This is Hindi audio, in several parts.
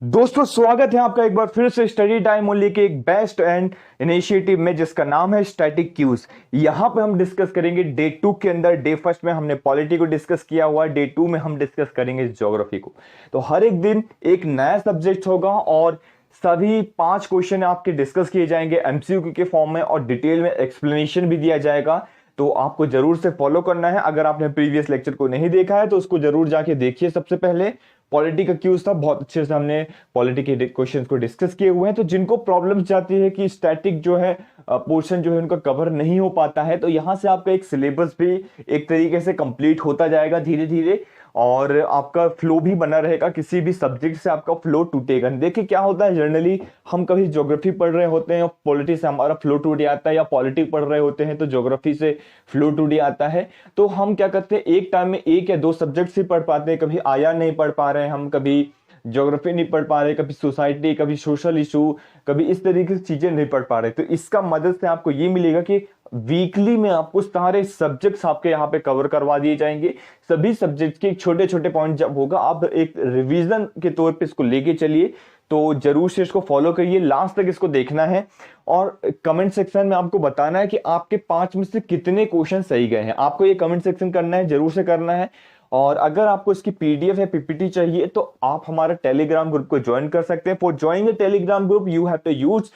दोस्तों स्वागत है आपका एक बार फिर से स्टडी टाइम ओनली के एक बेस्ट एंड इनिशिएटिव में जिसका नाम है स्टैटिक क्यूज। यहां पे हम डिस्कस करेंगे डे 2 के अंदर। डे फर्स्ट में हमने पॉलिटी को डिस्कस किया हुआ, डे 2 में हम डिस्कस करेंगे ज्योग्राफी को। तो हर एक दिन एक नया सब्जेक्ट होगा और सभी 5 क्वेश्चन आपके डिस्कस किए जाएंगे एमसीक्यू के फॉर्म में और डिटेल में एक्सप्लेनेशन भी दिया जाएगा। तो आपको जरूर से फॉलो करना है। अगर आपने प्रीवियस लेक्चर को नहीं देखा है तो उसको जरूर जाके देखिए। सबसे पहले पॉलिटी का क्यूज था, बहुत अच्छे से हमने पॉलिटी के क्वेश्चंस को डिस्कस किए हुए हैं। तो जिनको प्रॉब्लम्स जाती है कि स्टैटिक जो है पोर्शन जो है उनका कवर नहीं हो पाता है, तो यहां से आपका एक सिलेबस भी एक तरीके से कंप्लीट होता जाएगा धीरे धीरे और आपका फ्लो भी बना रहेगा। किसी भी सब्जेक्ट से आपका फ्लो टूटेगा नहीं। देखिए क्या होता है, जनरली हम कभी ज्योग्राफी पढ़ रहे होते हैं और पॉलिटी से हमारा फ्लो टूट जाता है, या पॉलिटी पढ़ रहे होते हैं तो ज्योग्राफी से फ्लो टूट जाता है। तो हम क्या करते हैं, एक टाइम में एक या दो सब्जेक्ट ही पढ़ पाते हैं। कभी आया नहीं पढ़ पा रहे हैं हम, कभी ज्योग्राफी नहीं पढ़ पा रहे, कभी सोसाइटी, कभी सोशल इशू, कभी इस तरीके से चीजें नहीं पढ़ पा रहे। तो इसका मदद से आपको ये मिलेगा कि वीकली में आपको सारे सब्जेक्ट्स आपके यहाँ पे कवर करवा दिए जाएंगे। सभी सब्जेक्ट्स के छोटे छोटे पॉइंट जब होगा, आप एक रिवीजन के तौर पे इसको लेके चलिए। तो जरूर से इसको फॉलो करिए, लास्ट तक इसको देखना है और कमेंट सेक्शन में आपको बताना है कि आपके 5 में से कितने क्वेश्चन सही गए हैं। आपको ये कमेंट सेक्शन करना है, जरूर से करना है। और अगर आपको इसकी पीडीएफ या पीपीटी चाहिए तो आप हमारा टेलीग्राम ग्रुप को ज्वाइन कर सकते हैं। For join the Telegram group you have to use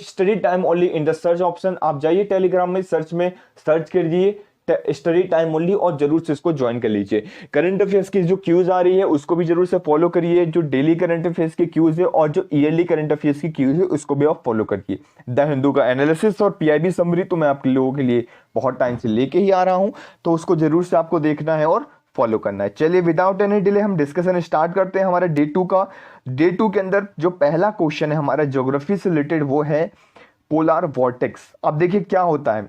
@study time only in the search option. आप जाइए टेलीग्राम में, सर्च में सर्च कीजिए स्टडी टाइम ओनली और जरूर से इसको ज्वाइन कर लीजिए। करंट अफेयर्स की जो क्यूज आ रही है उसको भी जरूर से फॉलो करिए। जो डेली करंट अफेयर्स की क्यूज है और जो ईयरली करंट अफेयर्स की क्यूज है उसको भी आप फॉलो करिए। द हिंदू का एनालिसिस और पीआईबी समरी तो मैं आप लोगों के लिए बहुत टाइम से लेके ही आ रहा हूं, तो उसको जरूर से आपको देखना है और फॉलो करना है। चलिए विदाउट एनी डिले हम डिस्कशन स्टार्ट करते हैं हमारे डे 2 का। डे 2 के अंदर जो पहला क्वेश्चन है हमारा ज्योग्राफी से रिलेटेड वो है पोलर वॉर्टेक्स। अब देखिए क्या होता है,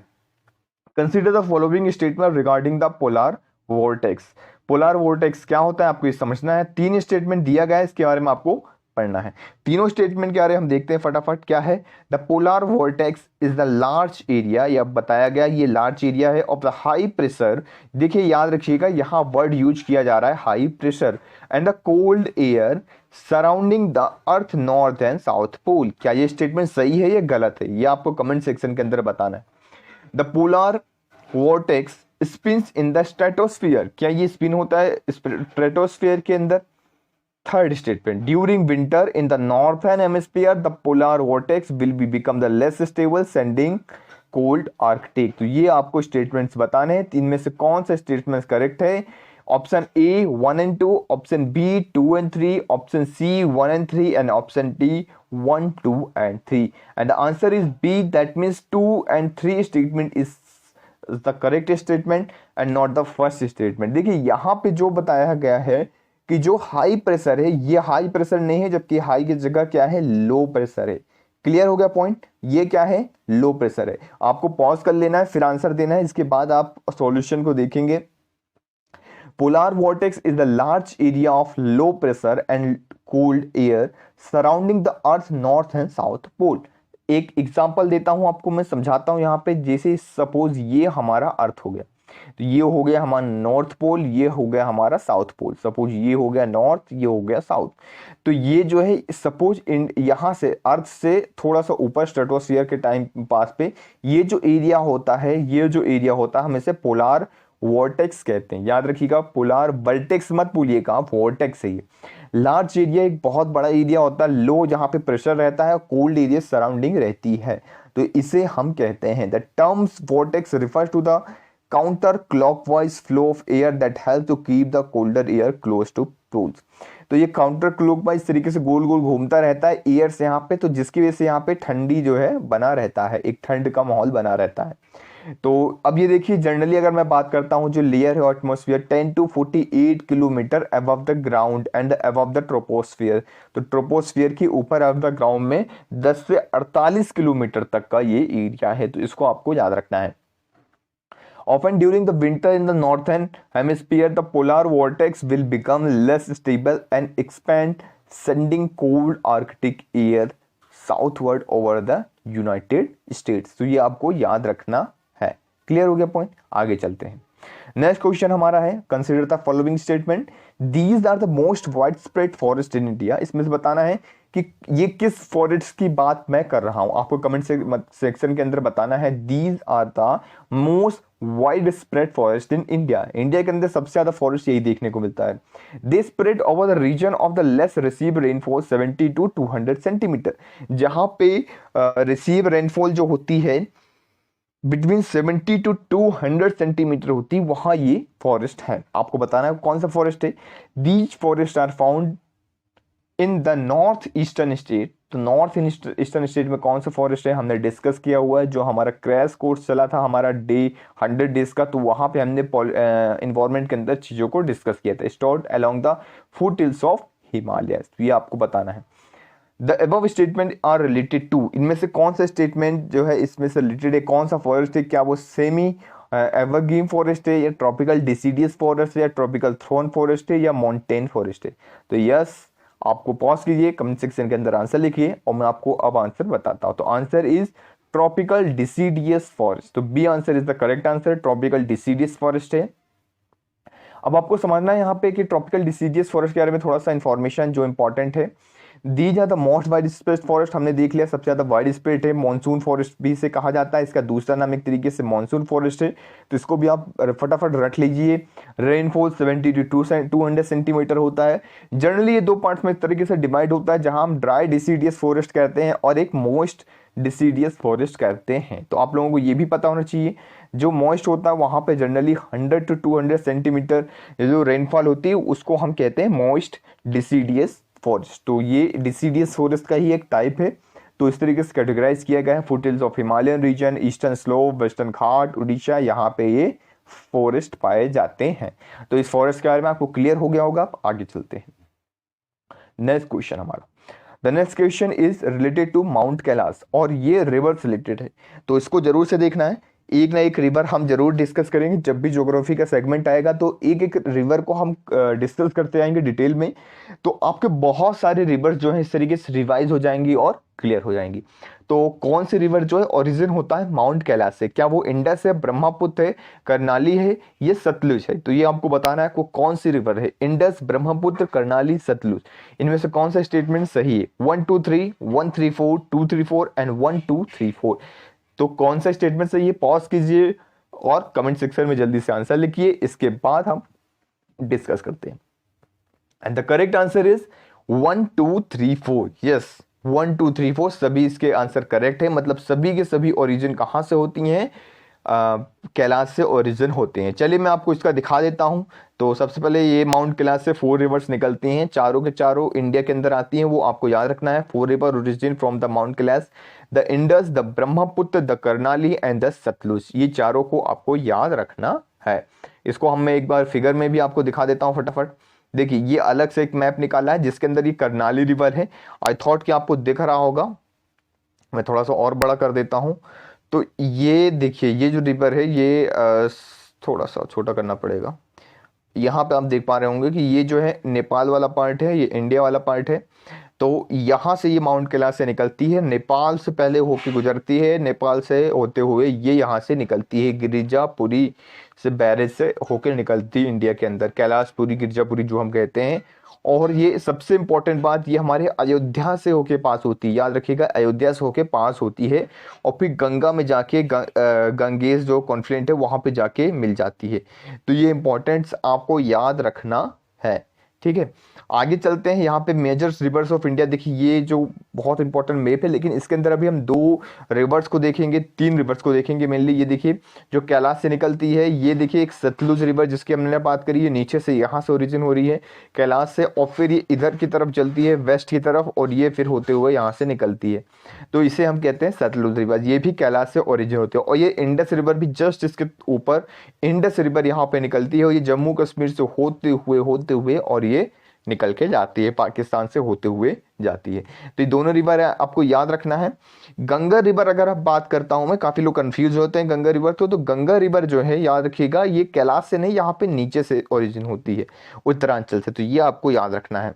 consider the following statement regarding the polar vortex. Polar vortex क्या होता है आपको ये समझना है। 3 स्टेटमेंट दिया गया है, इसके बारे में आपको पढ़ना है। तीनों स्टेटमेंट के बारे में हम देखते हैं फटाफट। क्या है, the polar vortex is the large area, या बताया गया ये लार्ज एरिया है ऑफ द हाई प्रेशर। देखिए याद रखिएगा यहाँ वर्ड यूज किया जा रहा है high pressure, and the cold air surrounding the earth north and south pole. क्या ये स्टेटमेंट सही है या गलत है, ये आपको कमेंट सेक्शन के अंदर बताना है। The polar vortex spins in the stratosphere, क्या ये स्पिन होता है स्ट्रेटोस्फियर के अंदर। Third statement, during winter in the northern hemisphere the polar vortex will be become the less stable sending cold Arctic. तो ये आपको स्टेटमेंट्स बताने हैं, तीन में से कौन सा स्टेटमेंट करेक्ट है। Option A 1 and 2, option B 2 and 3, option C 1 and 3 and option D 1, 2 and 3, and the answer is B, that means 2 and 3 statement is the correct statement and not the first statement। देखिए यहाँ पे जो बताया गया है कि जो हाई प्रेशर है ये हाई प्रेशर नहीं है, जबकि हाई की जगह क्या है, लो प्रेशर है। क्लियर हो गया पॉइंट, ये क्या है, लो प्रेशर है। आपको पॉज कर लेना है, फिर आंसर देना है, इसके बाद आप सॉल्यूशन को देखेंगे। Polar vortex is the large area of low pressure and cold air surrounding the Earth north and south pole। एक एग्जांपल देता हूं आपको, मैं समझाता हूं यहाँ पे। जैसे सपोज ये हमारा अर्थ हो गया, तो ये हो गया हमारा नॉर्थ पोल, ये हो गया हमारा साउथ पोल। सपोज ये हो गया नॉर्थ, ये हो गया साउथ। तो ये जो है सपोज यहाँ से अर्थ से थोड़ा सा ऊपर स्ट्रेटोस्फियर के टाइम पास पे ये जो एरिया होता है, ये जो एरिया होता है हम इसे पोलार वॉर्टेक्स कहते हैं। याद रखिएगा, पोलार वर्टेक्स मत भूलिएगा, वॉर्टेक्स है ये। लार्ज एरिया एक बहुत बड़ा एरिया होता है, लो जहां पे प्रेशर रहता है, कोल्ड एरिया सराउंडिंग रहती है, तो इसे हम कहते हैं। The terms vortex refers to the counter clockwise flow of air that help to keep the colder air close to poles. तो ये काउंटर क्लॉकवाइज तरीके से गोल गोल घूमता रहता है एयर से यहाँ पे, तो जिसकी वजह से यहाँ पे ठंडी जो है बना रहता है, एक ठंड का माहौल बना रहता है। तो अब ये देखिए, जनरली अगर मैं बात करता हूं, जो लेयर है atmosphere 10 to 48 kilometre above the ground and above the troposphere. तो ट्रोपोस्फियर के ऊपर अबव द ग्राउंड में 10 से 48 किलोमीटर तक का ये एरिया है, तो इसको आपको याद रखना है। Often during the winter in the northern hemisphere, the polar vortex will become less stable and expand, sending cold Arctic air southward over the United States। तो ये आपको याद रखना है। क्लियर हो गया पॉइंट, आगे चलते हैं। नेक्स्ट क्वेश्चन हमारा है, consider the following statement, these are the most wide spread forest in India. इसमें से बताना है कि ये किस फॉरेस्ट की बात मैं कर रहा हूं, आपको कमेंट सेक्शन के अंदर बताना है। These are the most wide spread forest in India, India के अंदर सबसे ज्यादा फॉरेस्ट यही देखने को मिलता है। They spread over the region of the less receive rainfall 70 to 200 centimetre, जहां पे रिसीव रेनफॉल जो होती है बिटवीन 70 to 200 सेंटीमीटर होती, वहां ये फॉरेस्ट है। आपको बताना है कौन सा फॉरेस्ट है। These forest are found in the north eastern state. तो नॉर्थ ईस्टर्न स्टेट में कौन सा फॉरेस्ट है हमने डिस्कस किया हुआ है, जो हमारा क्रैश कोर्स चला था हमारा 100 डेज का, तो वहां पे हमने इन्वायरमेंट के अंदर चीजों को डिस्कस किया था। Stored along the foot hills of Himalaya, ये आपको बताना है। The above statement are related to, इनमें से कौन सा स्टेटमेंट जो है इसमें से रिलेटेड है, कौन सा फॉरेस्ट है, क्या वो सेमी एवरग्रीन फॉरेस्ट है, या ट्रॉपिकल डिसीडियस फॉरेस्ट है, या ट्रॉपिकल थ्रोन फॉरेस्ट है, या माउंटेन फॉरेस्ट है। तो यस, आपको पॉज कीजिए, कमेंट सेक्शन के अंदर आंसर लिखिए और मैं आपको अब आंसर बताता हूं। तो answer is tropical deciduous forest. तो B answer is the correct answer, tropical deciduous forest है। अब आपको समझना है यहाँ पे कि ट्रॉपिकल डिसीडियस फॉरेस्ट के बारे में थोड़ा सा इंफॉर्मेशन जो इंपॉर्टेंट है। These are the most wide spread forest, हमने देख लिया सबसे ज्यादा वाइड स्प्रेड है, मॉनसून फॉरेस्ट भी इसे कहा जाता है, इसका दूसरा नाम एक तरीके से मॉनसून फॉरेस्ट है, तो इसको भी आप फटाफट रख लीजिए। रेनफॉल 70 to 200 सेंटीमीटर होता है। जनरली ये दो पार्ट्स में इस तरीके से डिवाइड होता है, जहां हम ड्राई डिसीडियस फॉरेस्ट कहते हैं और एक मोस्ट डिसीडियस फॉरेस्ट कहते हैं। तो आप लोगों को ये भी पता होना चाहिए, जो मॉइस्ट होता है वहां पे जनरली 100 to 200 सेंटीमीटर जो रेनफॉल होती है उसको हम कहते हैं मॉइस्ट डिसीडियस फॉरेस्ट। तो ये डिसीडियस फॉरेस्ट का ही एक टाइप है। तो इस तरीके से कैटेगराइज किया गया है, foothills of Himalayan region, eastern slope, western Ghat, Orissa, यहाँ पे ये फॉरेस्ट पाए जाते हैं। तो इस फॉरेस्ट के बारे में आपको क्लियर हो गया होगा। आप आगे चलते हैं, नेक्स्ट क्वेश्चन हमारा। The next question is related to mount Kailash, और ये रिवर से रिलेटेड है, तो इसको जरूर से देखना है। एक ना एक रिवर हम जरूर डिस्कस करेंगे, जब भी ज्योग्राफी का सेगमेंट आएगा तो एक एक रिवर को हम डिस्कस करते आएंगे डिटेल में। तो आपके बहुत सारे रिवर जो है इस तरीके से रिवाइज हो जाएंगी और क्लियर हो जाएंगी। तो कौन सी रिवर जो है ओरिजिन होता है माउंट कैलाश से, क्या वो इंडस है, ब्रह्मपुत्र है, करनाली है, ये सतलुज है। तो ये आपको बताना है आपको कौन सी रिवर है, इंडस, ब्रह्मपुत्र, करनाली, सतलुज, इनमें से कौन सा स्टेटमेंट सही है। 1 2 3 1 3 4 2 3 4 एंड 1 2 3 4। तो कौन सा स्टेटमेंट सही है, पॉज कीजिए और कमेंट सेक्शन में जल्दी से आंसर लिखिए, इसके बाद हम डिस्कस करते हैं। And the correct answer is 1 2 3 4। Yes, 1 2 3 4 सभी इसके आंसर करेक्ट है, मतलब सभी के सभी ओरिजिन कहां से होती हैं, कैलाश से ओरिजिन होते हैं। चलिए मैं आपको इसका दिखा देता हूं। तो सबसे पहले ये माउंट कैलाश से 4 रिवर्स निकलती हैं, चारों के चारों इंडिया के अंदर आती हैं, वो आपको याद रखना है। 4 river origin from the mount Kailash, the Indus, the Brahmaputra, the Karnali and the Sutlej, ये चारों को आपको याद रखना है। इसको हम मैं एक बार फिगर में भी आपको दिखा देता हूं फटाफट। देखिए ये अलग से एक मैप निकाला है जिसके अंदर ये करनाली रिवर है। आई थॉट कि आपको दिख रहा होगा, मैं थोड़ा सा और बड़ा कर देता हूं। तो ये देखिए ये जो रिवर है ये थोड़ा सा छोटा करना पड़ेगा। यहाँ पे आप देख पा रहे होंगे कि ये जो है नेपाल वाला पार्ट है, ये इंडिया वाला पार्ट है। तो यहाँ से ये माउंट कैलाश से निकलती है, नेपाल से पहले होके गुजरती है, नेपाल से होते हुए ये यहाँ से निकलती है, गिरिजापुरी से बैरेज से होकर निकलती है इंडिया के अंदर, कैलाशपुरी, गिरिजापुरी जो हम कहते हैं। और ये सबसे इंपॉर्टेंट बात, ये हमारे अयोध्या से होके पास होती है, याद रखिएगा अयोध्या से होके पास होती है, और फिर गंगा में जाके गंगेस जो कॉन्फ्लुएंट है वहाँ पे जाके मिल जाती है। तो ये इंपॉर्टेंट्स आपको याद रखना है, ठीक है। आगे चलते हैं, यहाँ पे मेजर्स रिवर्स ऑफ इंडिया। देखिए ये जो बहुत इंपॉर्टेंट मैप है, लेकिन इसके अंदर अभी हम 2 रिवर्स को देखेंगे, 3 रिवर्स को देखेंगे मेनली। ये देखिए जो कैलाश से निकलती है, ये देखिए एक सतलुज रिवर जिसकी हमने बात करी है, नीचे से यहाँ से ओरिजिन हो रही है कैलाश से, और फिर ये इधर की तरफ चलती है वेस्ट की तरफ, और ये फिर होते हुए यहाँ से निकलती है, तो इसे हम कहते हैं सतलुज रिवर। ये भी कैलाश से ओरिजिन होते हैं। और ये इंडस रिवर भी जस्ट इसके ऊपर, इंडस रिवर यहाँ पे निकलती है, और ये जम्मू कश्मीर से होते हुए और ये निकल के जाती है, पाकिस्तान से होते हुए जाती है। तो ये दोनों रिवर आपको याद रखना है। गंगा रिवर अगर आप बात करता हूं मैं, काफी लोग कंफ्यूज होते हैं गंगा रिवर तो गंगा रिवर जो है याद रखिएगा ये कैलाश से नहीं, यहाँ पे नीचे से ओरिजिन होती है, उत्तरांचल से, तो ये आपको याद रखना है।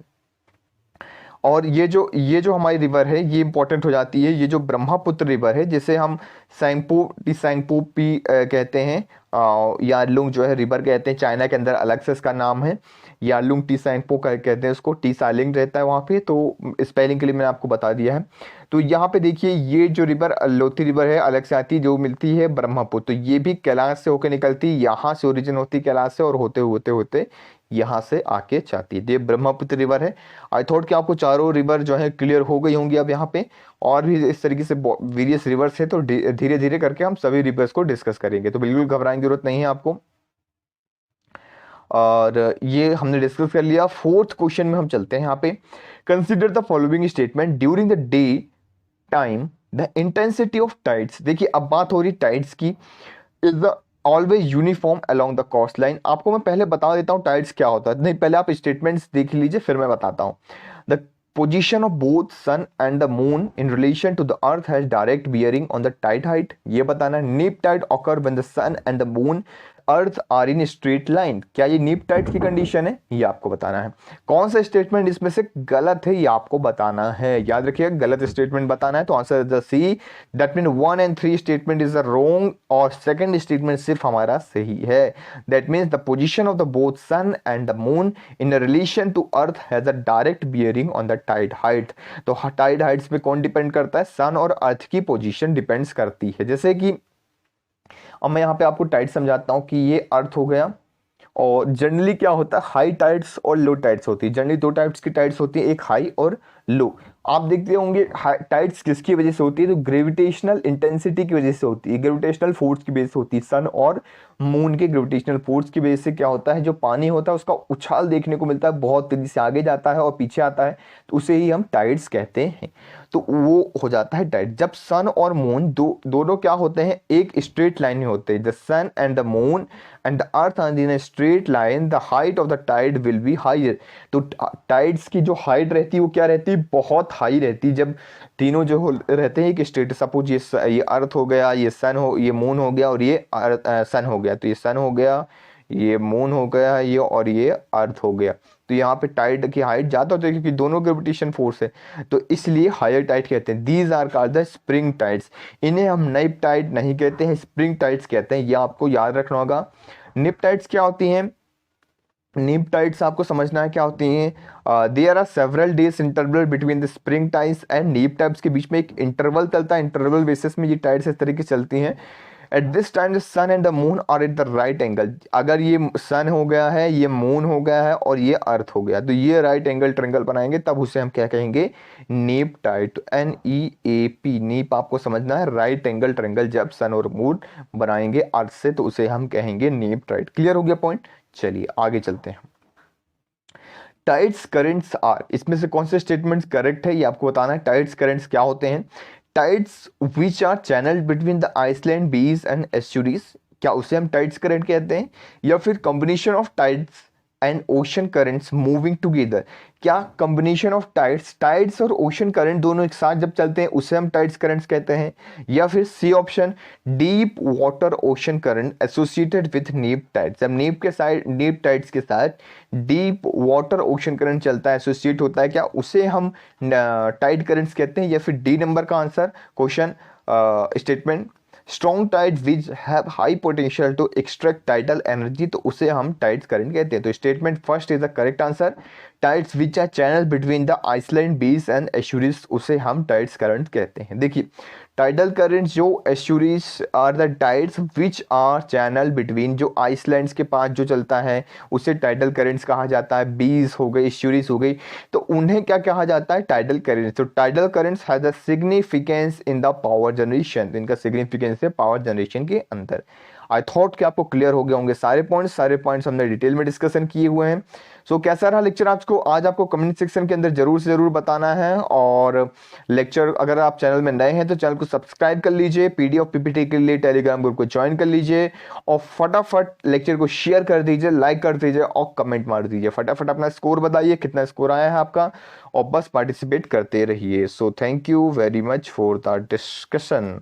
और ये जो हमारी रिवर है ये इंपॉर्टेंट हो जाती है, ये जो ब्रह्मपुत्र रिवर है जिसे हम सैंगपू पी कहते हैं, यारलुंग जो है रिवर कहते हैं, चाइना के अंदर अलग से इसका नाम है, यारलुंग टीसांगपो कहते हैं उसको, टीसालिंग रहता है वहाँ पे, तो स्पेलिंग के लिए मैंने आपको बता दिया है। तो यहाँ पे देखिए ये जो रिवर लोती रिवर है अलग से आती है, जो मिलती है ब्रह्मपुत्र, तो ये भी कैलाश से होकर निकलती है, यहाँ से ओरिजिन होती है कैलाश से, और होते होते होते यहाँ से आके जाती है। ये ब्रह्मपुत्र रिवर है। आई थॉट कि आपको चारों रिवर जो है क्लियर हो गई होंगी अब यहाँ पे, और भी इस तरीके से वेरियस रिवर्स है, तो धीरे धीरे करके हम सभी रिवर्स को डिस्कस करेंगे, तो बिल्कुल घबराने की जरूरत नहीं है आपको। और ये हमने डिस्कस कर लिया। फोर्थ क्वेश्चन में हम चलते हैं यहाँ पे। Consider the following statement during the day time the intensity of tides. देखिए अब बात हो रही टाइड्स की। Is the always uniform along the coast line. आपको मैं पहले बता देता हूँ टाइड्स क्या होता है, नहीं पहले आप स्टेटमेंट्स देख लीजिए फिर मैं बताता हूँ। The position of both sun and the moon in relation to the earth has direct bearing on the tide height, ये बताना है। Neap tide occur when the sun and the moon earth are in straight line, क्या ये नीप टाइड की कंडीशन है, ये आपको बताना है। कौन सा स्टेटमेंट इसमें से गलत है ये आपको बताना है, याद रखिएगा गलत स्टेटमेंट बताना है। तो answer is the C, that mean 1 and 3 statement is the wrong, और सेकंड स्टेटमेंट सिर्फ हमारा सही है। That means the position of the both sun and the moon in relation to earth has a direct bearing on the tide height. तो टाइड हाइट्स पे कौन डिपेंड करता है, सन और अर्थ की पोजिशन डिपेंड्स करती है। जैसे कि अब मैं यहाँ पे आपको टाइड समझाता हूँ कि ये अर्थ हो गया, और जनरली क्या होता है हाई टाइड्स और लो टाइड्स होती है। जनरली दो टाइप्स की टाइड्स होती है, एक हाई और लो। आप देखते होंगे टाइड्स किसकी वजह से होती है, तो ग्रेविटेशनल इंटेंसिटी की वजह से होती है, ग्रेविटेशनल फोर्स की वजह से होती है। सन और मून के ग्रेविटेशनल फोर्स की वजह से क्या होता है, जो पानी होता है उसका उछाल देखने को मिलता है, बहुत तेजी से आगे जाता है और पीछे आता है, तो उसे ही हम टाइड्स कहते हैं। तो वो हो जाता है टाइड जब सन और मून दोनों क्या होते हैं, एक स्ट्रेट लाइन में होते हैं। The sun and the moon and the earth are in a straight line, the height of the tide will be higher. तो टाइड्स की जो हाइट रहती है वो क्या रहती है, बहुत हाई रहती है। जब तीनों जो रहते हैं कि स्ट्रेट, सपोज ये अर्थ हो गया, ये सन हो, ये मून हो गया, और ये सन हो गया, तो ये सन हो गया, ये मून हो गया, ये और ये अर्थ हो गया। तो यहाँ पे टाइड की हाइट ज़्यादा होती है क्योंकि दोनों ग्रेविटेशन फोर्स है, तो इसलिए हायर टाइड कहते हैं। These are called the spring tides. इन्हें हम नाइप टाइड नहीं कहते हैं, स्प्रिंग टाइड्स कहते हैं। ये आपको याद रखना होगा। निप टाइड्स क्या होती हैं, नीप टाइड्स आपको समझना है क्या होती हैं। There are several days interval between the spring tides and neap tides के बीच में एक इंटरवल चलता है, इंटरवल बेसिस में ये टाइड्स इस तरीके से चलती हैं। At this time the sun and the moon are at the right angle. अगर ये सन हो गया है, ये मून हो गया है और ये अर्थ हो गया, तो ये राइट एंगल ट्रायंगल बनाएंगे, तब उसे हम क्या कहेंगे, नीप टाइड। NEAP, नीप आपको समझना है, राइट एंगल ट्रायंगल जब सन और मून बनाएंगे अर्थ से, तो उसे हम कहेंगे नीप टाइड। क्लियर हो गया पॉइंट। चलिए आगे चलते हैं। टाइड्स करंट्स आर, इसमें से कौन से स्टेटमेंट्स करेक्ट है ये आपको बताना है। टाइड्स करंट्स क्या होते हैं, tides which are channel between the island bays and estuaries, क्या उसे हम टाइड्स करंट कहते हैं। या फिर combination of tides and ocean currents moving together, क्या कॉम्बिनेशन ऑफ टाइड्स और ओशन करंट दोनों एक साथ जब चलते हैं उसे हम टाइड्स करंट्स कहते हैं। या फिर C option, deep water ocean current associated with neap tides, जब नीप टाइड्स के साथ डीप वाटर ओशन करंट चलता है, एसोसिएट होता है, क्या उसे हम टाइड करंट्स कहते हैं। या फिर डी नंबर का answer question statement, strong tide which have high potential to extract tidal energy, तो उसे हम टाइड्स करंट कहते हैं। तो statement first is the correct answer. Tides which are channel between the island bays and estuaries, उसे हम टाइड्स करंट कहते हैं। देखिए टाइडल करंट्स जो estuaries are the tides which are channel between, जो आइसलैंड्स के पास जो चलता है उसे टाइडल करंट्स कहा जाता है। बीज हो गई, एस्चुरीज हो गई, तो उन्हें क्या कहा जाता है, टाइडल करंट्स। तो tidal currents has a significance in the power generation, इनका सिग्निफिकेंस है पावर जनरेशन के अंदर। आई थॉट कि आपको क्लियर हो गए होंगे सारे पॉइंट्स हमने डिटेल में डिस्कशन किए हुए हैं। सो कैसा रहा लेक्चर आपको, आज आपको कमेंट सेक्शन के अंदर जरूर से जरूर बताना है। और लेक्चर अगर आप चैनल में नए हैं तो चैनल को सब्सक्राइब कर लीजिए, PDF PPT के लिए टेलीग्राम ग्रुप को ज्वाइन कर लीजिए, और फटाफट लेक्चर को शेयर कर दीजिए, लाइक कर दीजिए और कमेंट मार दीजिए। फटाफट अपना स्कोर बताइए, कितना स्कोर आया है आपका, और बस पार्टिसिपेट करते रहिए। So thank you very much for the discussion.